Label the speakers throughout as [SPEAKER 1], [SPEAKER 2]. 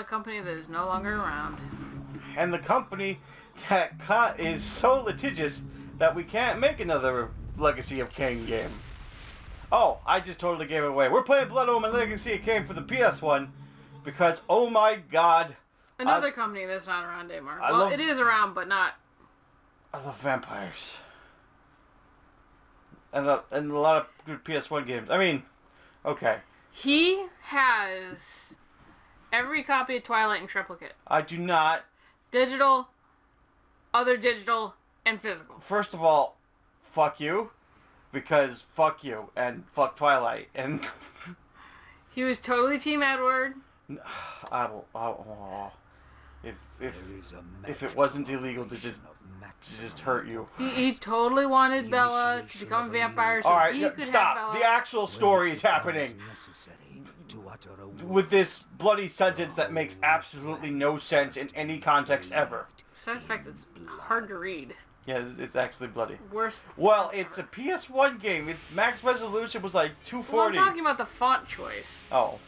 [SPEAKER 1] company that is no longer around.
[SPEAKER 2] And the company that is so litigious that we can't make another Legacy of Kain game. Oh, I just totally gave it away. We're playing Blood Omen Legacy of Kain for the PS1 because, oh my god.
[SPEAKER 1] Another company that's not around anymore. Well, it is around, but not.
[SPEAKER 2] I love vampires. And a lot of good PS1 games. I mean, okay.
[SPEAKER 1] He has every copy of Twilight in triplicate.
[SPEAKER 2] I do not.
[SPEAKER 1] Digital, other digital, and physical.
[SPEAKER 2] First of all, fuck you. Because fuck you. And fuck Twilight. And
[SPEAKER 1] he was totally Team Edward.
[SPEAKER 2] If it wasn't illegal to just hurt you.
[SPEAKER 1] He totally wanted Bella to become a vampire so
[SPEAKER 2] Alright,
[SPEAKER 1] he could
[SPEAKER 2] stop.
[SPEAKER 1] have Bella.
[SPEAKER 2] The actual story is happening. With this bloody sentence that makes absolutely no sense in any context ever.
[SPEAKER 1] Besides the fact that it's hard to read.
[SPEAKER 2] Yeah, it's actually bloody.
[SPEAKER 1] Worst.
[SPEAKER 2] Well, it's a PS1 game. Its max resolution was like 240.
[SPEAKER 1] Well, I'm talking about the font choice.
[SPEAKER 2] Oh.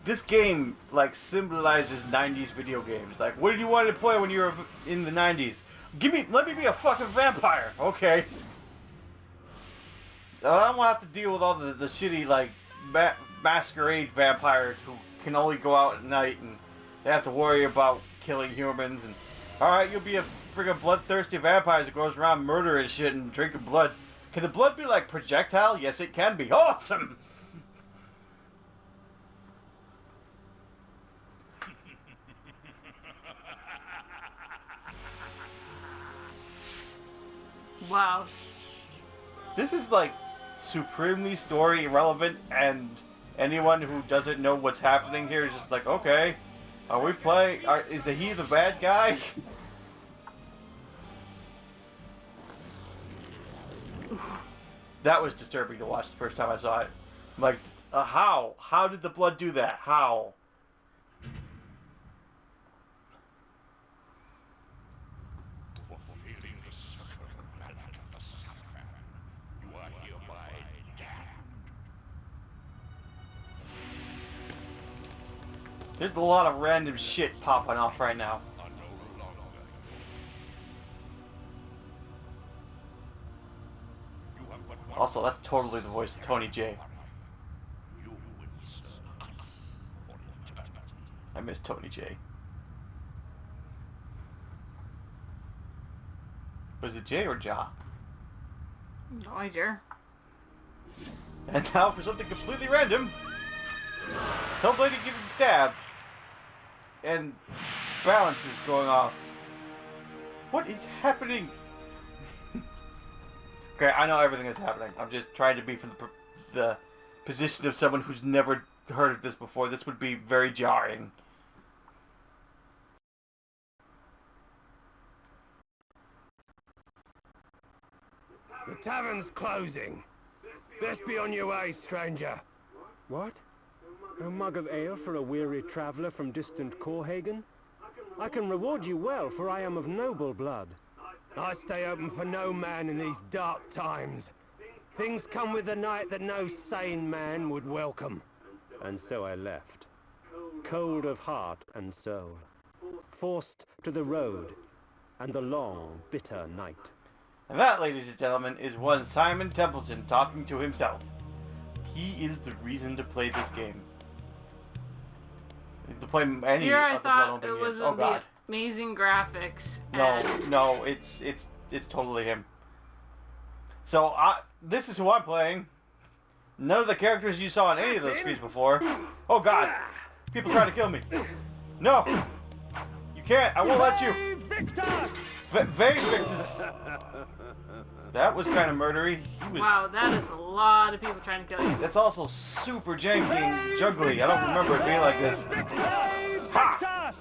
[SPEAKER 2] This game, like, symbolizes 90s video games. Like, what did you want to play when you were in the 90s? Let me be a fucking vampire. Okay. I don't want to have to deal with all the shitty, like, masquerade vampires who can only go out at night and they have to worry about killing humans. And alright, you'll be a friggin' bloodthirsty vampire that goes around murdering shit and drinking blood. Can the blood be like projectile? Yes, it can be. Awesome!
[SPEAKER 1] Wow.
[SPEAKER 2] This is like supremely story irrelevant, and anyone who doesn't know what's happening here is just like, okay, are we playing? Is he the bad guy? That was disturbing to watch the first time I saw it. Like, how? How did the blood do that? How? There's a lot of random shit popping off right now. Also, that's totally the voice of Tony J. I miss Tony J. Was it J or Ja?
[SPEAKER 1] No idea.
[SPEAKER 2] And now for something completely random. Somebody getting stabbed. And balance is going off. What is happening? Okay, I know everything that's happening. I'm just trying to be from the position of someone who's never heard of this before. This would be very jarring.
[SPEAKER 3] The tavern's closing. Best be on your way, stranger.
[SPEAKER 4] What? A mug of ale for a weary traveller from distant Corhagen? I can reward you well, for I am of noble blood.
[SPEAKER 3] I stay open for no man in these dark times. Things come with the night that no sane man would welcome.
[SPEAKER 4] And so I left, cold of heart and soul, forced to the road and the long, bitter night.
[SPEAKER 2] And that, ladies and gentlemen, is one Simon Templeton talking to himself. He is the reason to play this game. To play any
[SPEAKER 1] Here I
[SPEAKER 2] of the
[SPEAKER 1] thought
[SPEAKER 2] Blood Omen
[SPEAKER 1] it was
[SPEAKER 2] games. Oh god.
[SPEAKER 1] amazing graphics.
[SPEAKER 2] No, it's totally him. So this is who I'm playing. None of the characters you saw on any of those screens before. Oh god, people trying to kill me. No, you can't. I won't let you. Victus. That was kind of murdery.
[SPEAKER 1] Wow, that is a lot of people trying to kill you.
[SPEAKER 2] That's also super janky and juggly. I don't remember it being like this. Ha!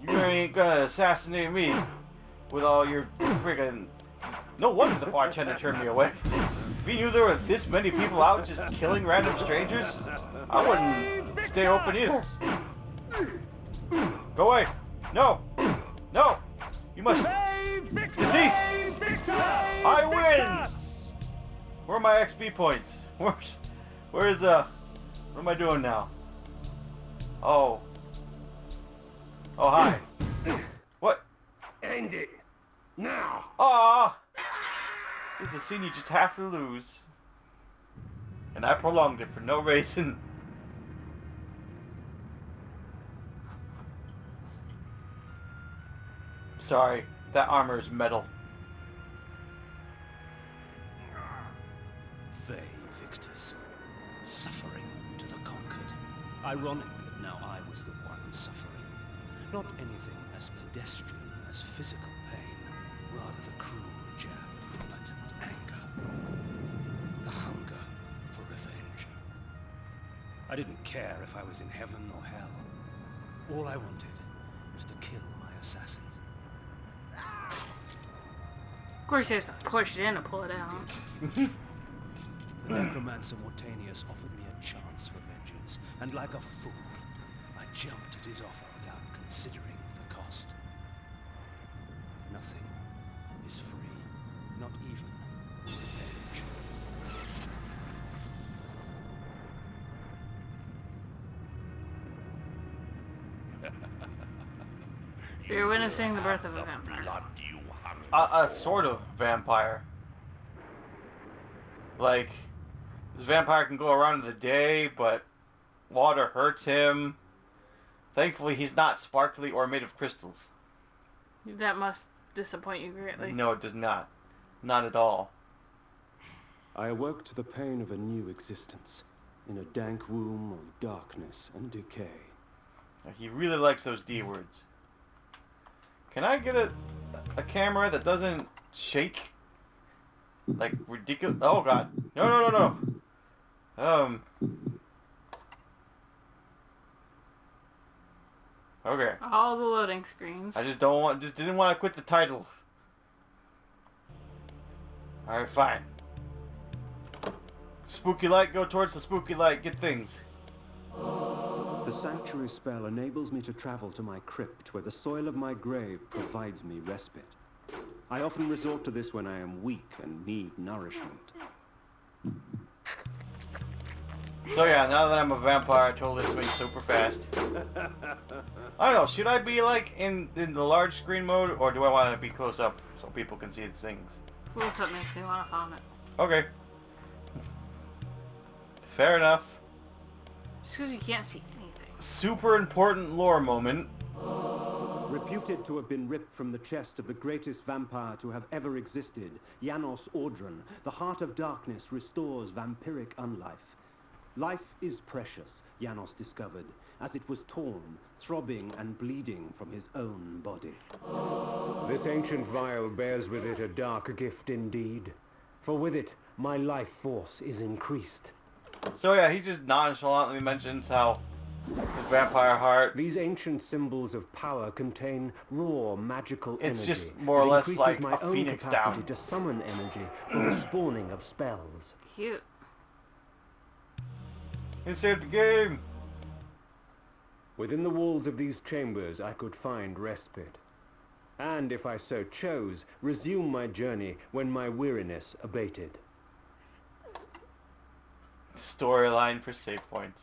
[SPEAKER 2] You ain't gonna assassinate me with all your friggin'... No wonder the bartender turned me away. If he knew there were this many people out just killing random strangers, I wouldn't stay open either. Go away. No. No. You must... Deceased. I win. Where are my XP points? What am I doing now? Oh. Oh, hi. What?
[SPEAKER 3] End it! Now!
[SPEAKER 2] Ah! It's a scene you just have to lose. And I prolonged it for no reason. Sorry, that armor is metal.
[SPEAKER 5] They, Victus, suffering to the conquered. Ironic that now I was the one suffering. Not anything as pedestrian as physical pain, rather the cruel jab of impotent anger. The hunger for revenge. I didn't care if I was in heaven or hell. All I wanted was to kill my assassins.
[SPEAKER 1] Of course he has to push it in to pull it out.
[SPEAKER 5] The necromancer Mortanius offered me a chance for vengeance, and like a fool, I jumped at his offer without considering the cost. Nothing is free, not even revenge.
[SPEAKER 1] You're witnessing the birth of a vampire.
[SPEAKER 2] A sort of vampire. Like, this vampire can go around in the day, but water hurts him. Thankfully, he's not sparkly or made of crystals.
[SPEAKER 1] That must disappoint you greatly.
[SPEAKER 2] No, it does not. Not at all.
[SPEAKER 4] I awoke to the pain of a new existence, in a dank womb of darkness and decay.
[SPEAKER 2] He really likes those D words. Can I get a camera that doesn't shake? Like, ridiculous. Oh, God. No. Okay.
[SPEAKER 1] All the loading screens.
[SPEAKER 2] I just didn't want to quit the title. Alright, fine. Spooky light, go towards the spooky light, get things.
[SPEAKER 4] The sanctuary spell enables me to travel to my crypt, where the soil of my grave provides me respite. I often resort to this when I am weak and need nourishment.
[SPEAKER 2] So yeah, now that I'm a vampire, I totally swing super fast. I don't know, should I be like in the large screen mode, or do I want to be close up so people can see the things?
[SPEAKER 1] Close up makes me want to vomit.
[SPEAKER 2] Okay. Fair enough.
[SPEAKER 1] Just because you can't see anything.
[SPEAKER 2] Super important lore moment.
[SPEAKER 4] Reputed to have been ripped from the chest of the greatest vampire to have ever existed, Janos Audron, the heart of darkness restores vampiric unlife. Life is precious, Janos discovered, as it was torn, throbbing and bleeding from his own body.
[SPEAKER 3] This ancient vial bears with it a dark gift indeed, for with it my life force is increased.
[SPEAKER 2] So yeah, he just nonchalantly mentions how the vampire heart...
[SPEAKER 3] These ancient symbols of power contain raw magical energy.
[SPEAKER 2] It's just more or
[SPEAKER 3] that
[SPEAKER 2] less
[SPEAKER 3] increases
[SPEAKER 2] like
[SPEAKER 3] my
[SPEAKER 2] a
[SPEAKER 3] own
[SPEAKER 2] phoenix
[SPEAKER 3] capacity
[SPEAKER 2] down.
[SPEAKER 3] to summon energy for the spawning of spells.
[SPEAKER 1] Cute.
[SPEAKER 2] He saved the game!
[SPEAKER 3] Within the walls of these chambers I could find respite, and if I so chose, resume my journey when my weariness abated.
[SPEAKER 2] Storyline for save points.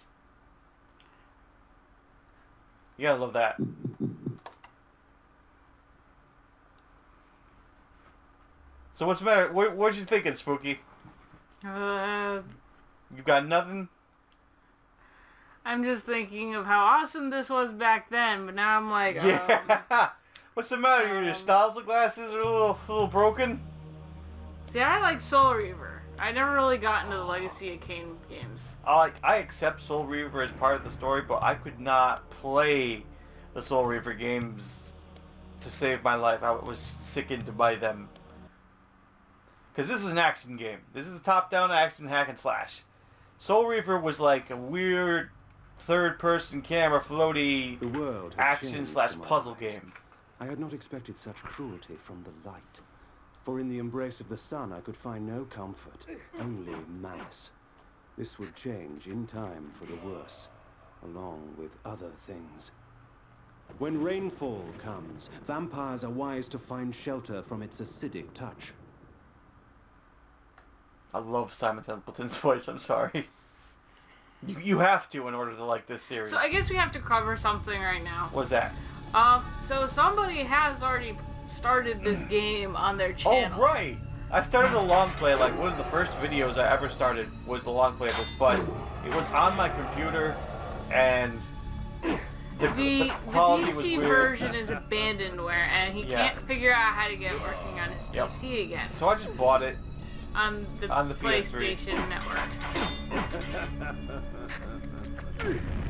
[SPEAKER 2] You gotta love that. So what's the matter? What you thinking, Spooky? You got nothing?
[SPEAKER 1] I'm just thinking of how awesome this was back then, but now I'm like,
[SPEAKER 2] Yeah. What's the matter? Your nostalgia glasses are a little broken?
[SPEAKER 1] See, I like Soul Reaver. I never really got into the Legacy of Kain games.
[SPEAKER 2] I accept Soul Reaver as part of the story, but I could not play the Soul Reaver games to save my life. I was sickened by them. Because this is an action game. This is a top-down action hack and slash. Soul Reaver was like a weird third-person camera floaty
[SPEAKER 4] The world had
[SPEAKER 2] action
[SPEAKER 4] changed
[SPEAKER 2] slash
[SPEAKER 4] for my
[SPEAKER 2] puzzle
[SPEAKER 4] eyes.
[SPEAKER 2] game.
[SPEAKER 4] I had not expected such cruelty from the light. For in the embrace of the sun I could find no comfort, only malice. This would change in time for the worse, along with other things. When rainfall comes, vampires are wise to find shelter from its acidic touch.
[SPEAKER 2] I love Simon Templeton's voice, I'm sorry. You have to in order to like this series.
[SPEAKER 1] So I guess we have to cover something right now.
[SPEAKER 2] What's that?
[SPEAKER 1] So somebody has already started this game on their channel.
[SPEAKER 2] Oh, right! I started the long play, like one of the first videos I ever started was the long play of this, but it was on my computer, and the quality was
[SPEAKER 1] PC
[SPEAKER 2] weird.
[SPEAKER 1] version is abandonware, and he can't figure out how to get it working on his PC again.
[SPEAKER 2] So I just bought it.
[SPEAKER 1] On the
[SPEAKER 2] PS3.
[SPEAKER 1] PlayStation Network.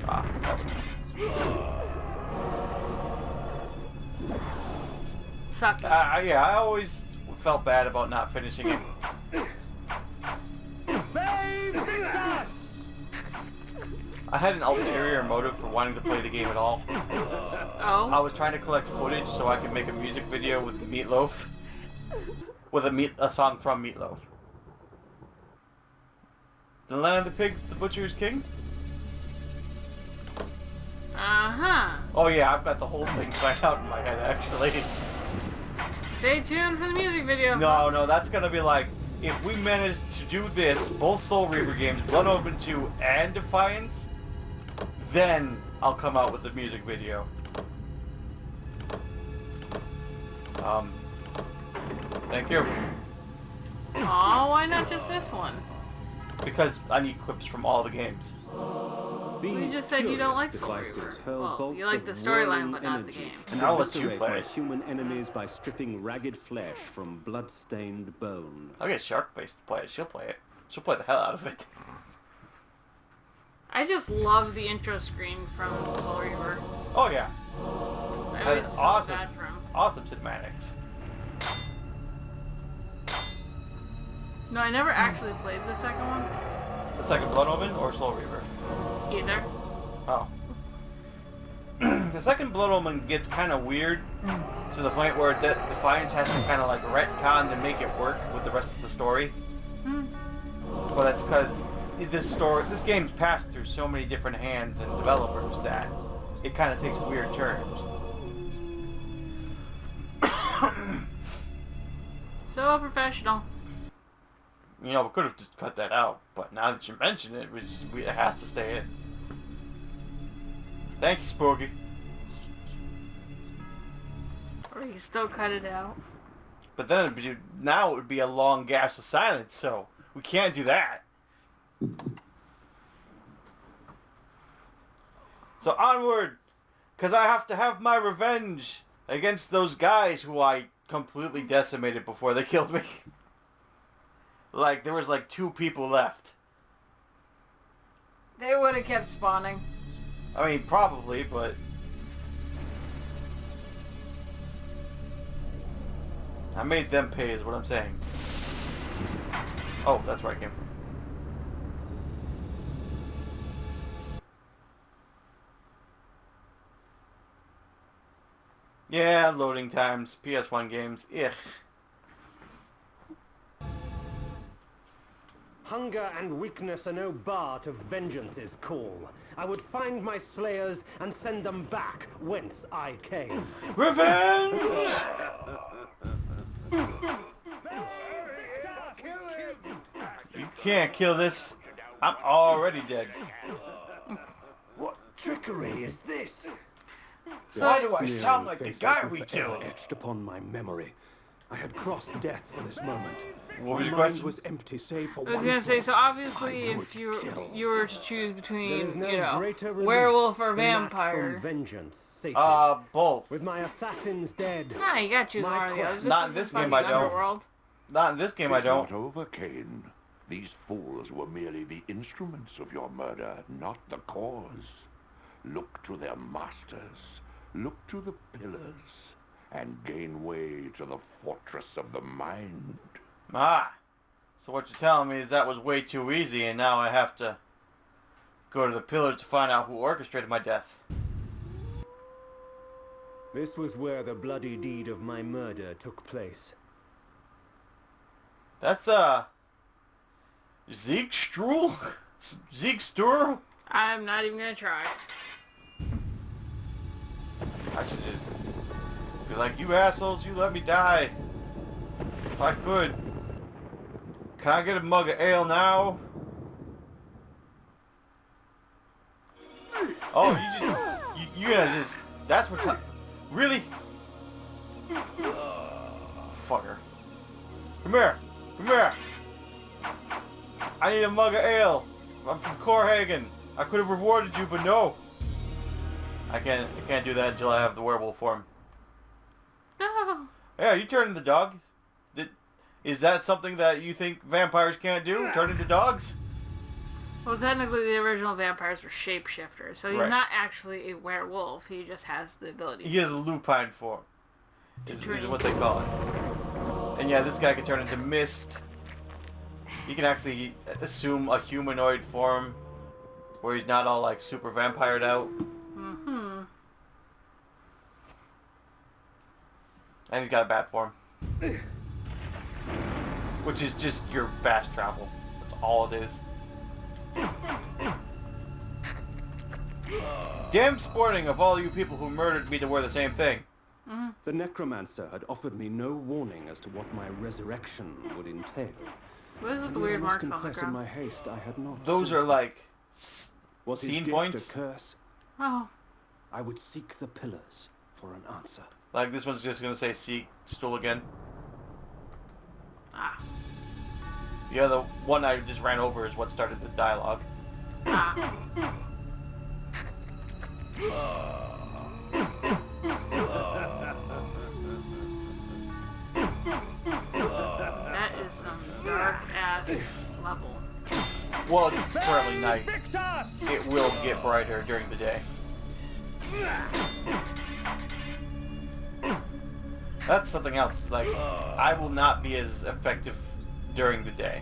[SPEAKER 2] That was...
[SPEAKER 1] Sucky.
[SPEAKER 2] Yeah, I always felt bad about not finishing it. I had an ulterior motive for wanting to play the game at all.
[SPEAKER 1] Oh?
[SPEAKER 2] I was trying to collect footage so I could make a music video with Meatloaf. With a song from Meatloaf. The Land of the Pigs, the Butcher's King?
[SPEAKER 1] Uh-huh.
[SPEAKER 2] Oh yeah, I've got the whole thing planned out in my head, actually.
[SPEAKER 1] Stay tuned for the music video.
[SPEAKER 2] No, that's gonna be like, if we manage to do this, both Soul Reaver games, Blood Omen 2 and Defiance, then I'll come out with the music video. Thank you.
[SPEAKER 1] Aw, why not just this one?
[SPEAKER 2] Because I need clips from all the games.
[SPEAKER 1] You just said you don't like Soul Reaver. Well, you like the storyline, but not the game.
[SPEAKER 3] And
[SPEAKER 2] I'll let you
[SPEAKER 3] eviscerate
[SPEAKER 2] play
[SPEAKER 3] my
[SPEAKER 2] it.
[SPEAKER 3] human enemies by stripping ragged flesh from blood-stained bone.
[SPEAKER 2] I'll get Sharkface to play it. She'll play it. She'll play the hell out of it.
[SPEAKER 1] I just love the intro screen from Soul Reaver.
[SPEAKER 2] Oh yeah.
[SPEAKER 1] I was
[SPEAKER 2] That's
[SPEAKER 1] so
[SPEAKER 2] awesome.
[SPEAKER 1] bad for him.
[SPEAKER 2] Awesome cinematics.
[SPEAKER 1] No, I never actually played the second one.
[SPEAKER 2] The second Blood Omen or Soul Reaver?
[SPEAKER 1] Either.
[SPEAKER 2] Oh. The second Blood Omen gets kind of weird to the point where Defiance has to kind of like retcon to make it work with the rest of the story. But that's because this game's passed through so many different hands and developers that it kind of takes weird turns.
[SPEAKER 1] So professional.
[SPEAKER 2] You know, we could have just cut that out, but now that you mention it, it has to stay in. Thank you, Spooky.
[SPEAKER 1] Or you can still cut it out.
[SPEAKER 2] But then now it would be a long gasp of silence, so we can't do that. So onward, because I have to have my revenge against those guys who I completely decimated before they killed me. Like, there was like 2 people left.
[SPEAKER 1] They would have kept spawning.
[SPEAKER 2] I mean, probably, but... I made them pay is what I'm saying. Oh, that's where I came from. Yeah, loading times, PS1 games, ugh.
[SPEAKER 3] Hunger and weakness are no bar to vengeance's call. I would find my slayers and send them back whence I came.
[SPEAKER 2] Revenge! You can't kill this. I'm already dead.
[SPEAKER 3] What trickery is this?
[SPEAKER 2] Why do I sound like the guy we killed?
[SPEAKER 4] Etched upon my memory. I had crossed death for this moment.
[SPEAKER 2] What was your
[SPEAKER 4] My mind
[SPEAKER 2] question?
[SPEAKER 4] was empty save for
[SPEAKER 1] I was
[SPEAKER 4] one
[SPEAKER 1] gonna say, so
[SPEAKER 4] thought.
[SPEAKER 1] obviously
[SPEAKER 4] I
[SPEAKER 1] if
[SPEAKER 4] would
[SPEAKER 1] you
[SPEAKER 4] kill.
[SPEAKER 1] were to choose
[SPEAKER 3] There is
[SPEAKER 1] between,
[SPEAKER 3] no
[SPEAKER 1] you know,
[SPEAKER 3] greater relief
[SPEAKER 1] werewolf or
[SPEAKER 3] than that
[SPEAKER 1] vampire.
[SPEAKER 3] from vengeance sated.
[SPEAKER 2] Both.
[SPEAKER 3] With my assassins dead.
[SPEAKER 1] Nah, you gotta choose
[SPEAKER 3] My
[SPEAKER 1] one or the other.
[SPEAKER 2] Not in
[SPEAKER 1] is
[SPEAKER 2] this
[SPEAKER 1] fucking
[SPEAKER 2] game, I don't.
[SPEAKER 1] Underworld.
[SPEAKER 2] Not in this game, I
[SPEAKER 6] It's
[SPEAKER 2] don't.
[SPEAKER 6] not over, Kain. These fools were merely the instruments of your murder, not the cause. Look to their masters. Look to the pillars. And gain way to the fortress of the mind.
[SPEAKER 2] Ah. So what you're telling me is that was way too easy and now I have to go to the pillars to find out who orchestrated my death.
[SPEAKER 3] This was where the bloody deed of my murder took place.
[SPEAKER 2] That's, Zeke Struhl? Zeke Sturl?
[SPEAKER 1] I'm not even gonna try.
[SPEAKER 2] I should just be like, you assholes, you let me die. If I could. Can I get a mug of ale now? Oh, you gonna just... That's what's... Really? Fucker. Come here. Come here. I need a mug of ale. I'm from Corhagen. I could have rewarded you, but no. I can't do that until I have the werewolf form.
[SPEAKER 1] No.
[SPEAKER 2] Yeah, you turn into dog. Is that something that you think vampires can't do? Turn into dogs?
[SPEAKER 1] Well, technically the original vampires were shapeshifters, so he's
[SPEAKER 2] Right.
[SPEAKER 1] not actually a werewolf. He just has the ability.
[SPEAKER 2] He has a lupine form. Is what they call it. And yeah, this guy can turn into mist. He can actually assume a humanoid form where he's not all like super vampired out.
[SPEAKER 1] Mm-hmm.
[SPEAKER 2] And he's got a bat form. Which is just your fast travel. That's all it is. Damn sporting of all you people who murdered me to wear the same thing.
[SPEAKER 1] Mm-hmm.
[SPEAKER 4] The necromancer had offered me no warning as to what my resurrection would entail.
[SPEAKER 1] What is with the
[SPEAKER 4] And yet
[SPEAKER 1] weird
[SPEAKER 4] I must
[SPEAKER 1] marks on the
[SPEAKER 4] confess in my
[SPEAKER 1] ground?
[SPEAKER 4] haste I had not
[SPEAKER 2] Those
[SPEAKER 4] seen
[SPEAKER 2] are
[SPEAKER 4] them.
[SPEAKER 2] like
[SPEAKER 4] Was his
[SPEAKER 2] scene
[SPEAKER 4] gift
[SPEAKER 2] points.
[SPEAKER 4] a curse?
[SPEAKER 1] Oh.
[SPEAKER 4] I would seek the pillars for an answer.
[SPEAKER 2] Like this one's just gonna say seek stool again.
[SPEAKER 1] Ah.
[SPEAKER 2] The other one I just ran over is what started this dialogue.
[SPEAKER 1] Ah. That is some dark-ass level.
[SPEAKER 2] Well, it's currently night. It will get brighter during the day. That's something else. Like, I will not be as effective during the day.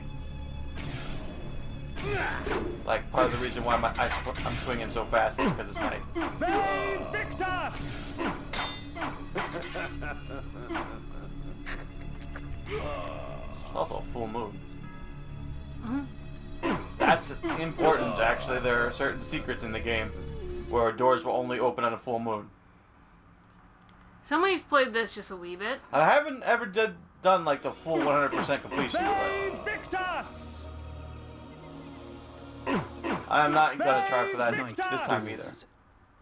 [SPEAKER 2] Like, part of the reason why I'm swinging so fast is because it's night. It's also a full moon. That's important, actually. There are certain secrets in the game where doors will only open on a full moon.
[SPEAKER 1] Somebody's played this just a wee bit.
[SPEAKER 2] I haven't ever done like the full 100% completion, but I'm not gonna try for that
[SPEAKER 4] Night
[SPEAKER 2] this time either.
[SPEAKER 4] dawns,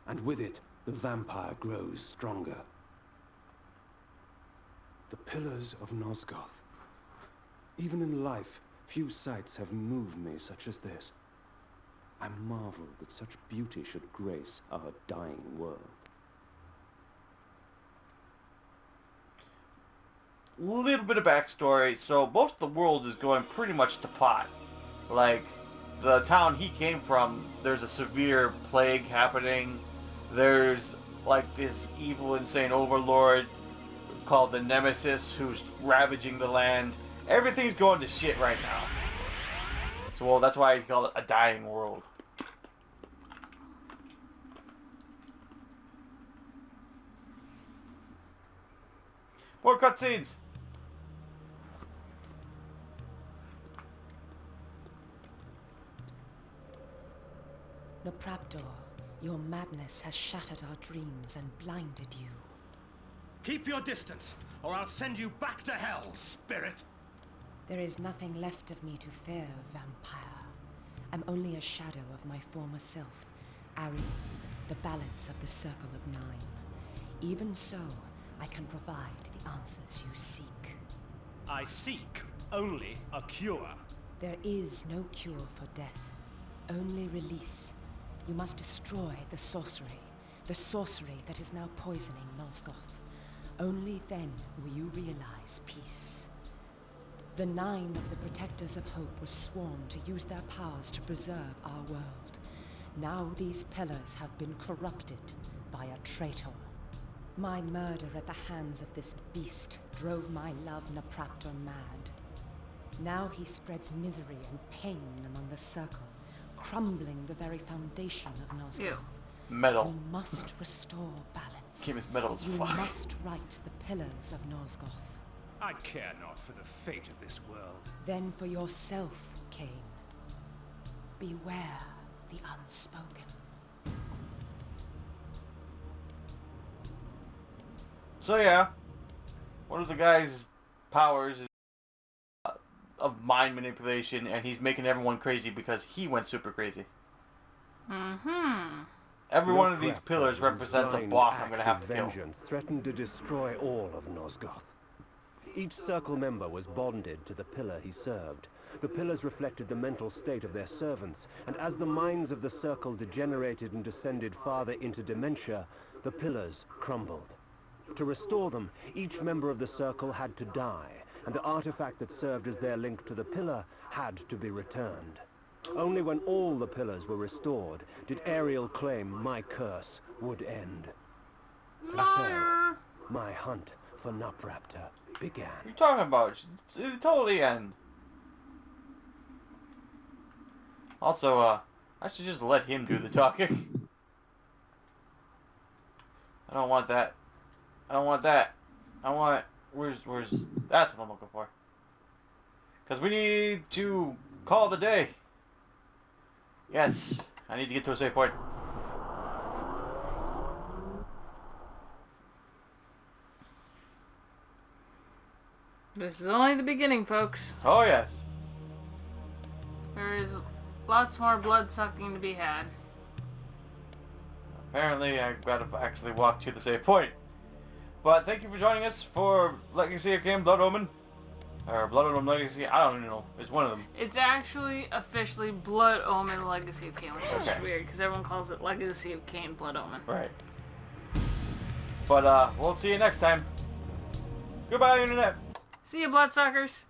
[SPEAKER 4] and with it, the vampire grows stronger. The pillars of Nosgoth. Even in life, few sights have moved me such as this. I marvel that such beauty should grace our dying world.
[SPEAKER 2] Little bit of backstory. So most of the world is going pretty much to pot. Like, the town he came from, there's a severe plague happening. There's like this evil, insane overlord called the Nemesis who's ravaging the land. Everything's going to shit right now. So, well, that's why I call it a dying world. More cutscenes.
[SPEAKER 7] Nopraptor, your madness has shattered our dreams and blinded you.
[SPEAKER 5] Keep your distance, or I'll send you back to hell, spirit!
[SPEAKER 7] There is nothing left of me to fear, vampire. I'm only a shadow of my former self, Ariel, the balance of the Circle of Nine. Even so, I can provide the answers you seek.
[SPEAKER 5] I seek only a cure.
[SPEAKER 7] There is no cure for death, only release. You must destroy the sorcery that is now poisoning Nosgoth. Only then will you realize peace. The Nine of the Protectors of Hope were sworn to use their powers to preserve our world. Now these pillars have been corrupted by a traitor. My murder at the hands of this beast drove my love Nopraptor mad. Now he spreads misery and pain among the Circle, crumbling the very foundation of Nosgoth.
[SPEAKER 1] Ew.
[SPEAKER 2] Metal.
[SPEAKER 7] You must restore balance.
[SPEAKER 2] Game is metal as
[SPEAKER 7] You
[SPEAKER 2] fuck.
[SPEAKER 7] must right the pillars of Nosgoth.
[SPEAKER 5] I care not for the fate of this world.
[SPEAKER 7] Then for yourself, Kain. Beware the unspoken.
[SPEAKER 2] So yeah, one of the guy's powers is of mind manipulation, and he's making everyone crazy because he went super crazy.
[SPEAKER 1] Mm-hmm.
[SPEAKER 2] Every one of these
[SPEAKER 3] Lovecraft
[SPEAKER 2] pillars
[SPEAKER 3] Home's
[SPEAKER 2] represents a
[SPEAKER 3] blind
[SPEAKER 2] boss I'm
[SPEAKER 3] act
[SPEAKER 2] going to have
[SPEAKER 3] of
[SPEAKER 2] to kill.
[SPEAKER 3] vengeance threatened to destroy all of Nosgoth. Each circle member was bonded to the pillar he served. The pillars reflected the mental state of their servants, and as the minds of the circle degenerated and descended farther into dementia, the pillars crumbled. To restore them, each member of the circle had to die, and the artifact that served as their link to the pillar had to be returned. Only when all the pillars were restored did Ariel claim my curse would end.
[SPEAKER 1] Liar!
[SPEAKER 3] So, my hunt for Nupraptor began.
[SPEAKER 2] What are you talking about? It's totally end. Also, I should just let him do the talking. I don't want that. I don't want that. I want... Where's... That's what I'm looking for. Because we need to call it a day. Yes. I need to get to a safe point.
[SPEAKER 1] This is only the beginning, folks.
[SPEAKER 2] Oh, yes.
[SPEAKER 1] There is lots more blood sucking to be had.
[SPEAKER 2] Apparently, I've got to actually walk to the safe point. But thank you for joining us for Legacy of Kain Blood Omen. Or Blood Omen Legacy, I don't even know. It's one of them.
[SPEAKER 1] It's actually officially Blood Omen Legacy of Kain, which
[SPEAKER 2] Okay.
[SPEAKER 1] is weird because everyone calls it Legacy of Kain Blood Omen.
[SPEAKER 2] Right. But, we'll see you next time. Goodbye, Internet.
[SPEAKER 1] See you, bloodsuckers.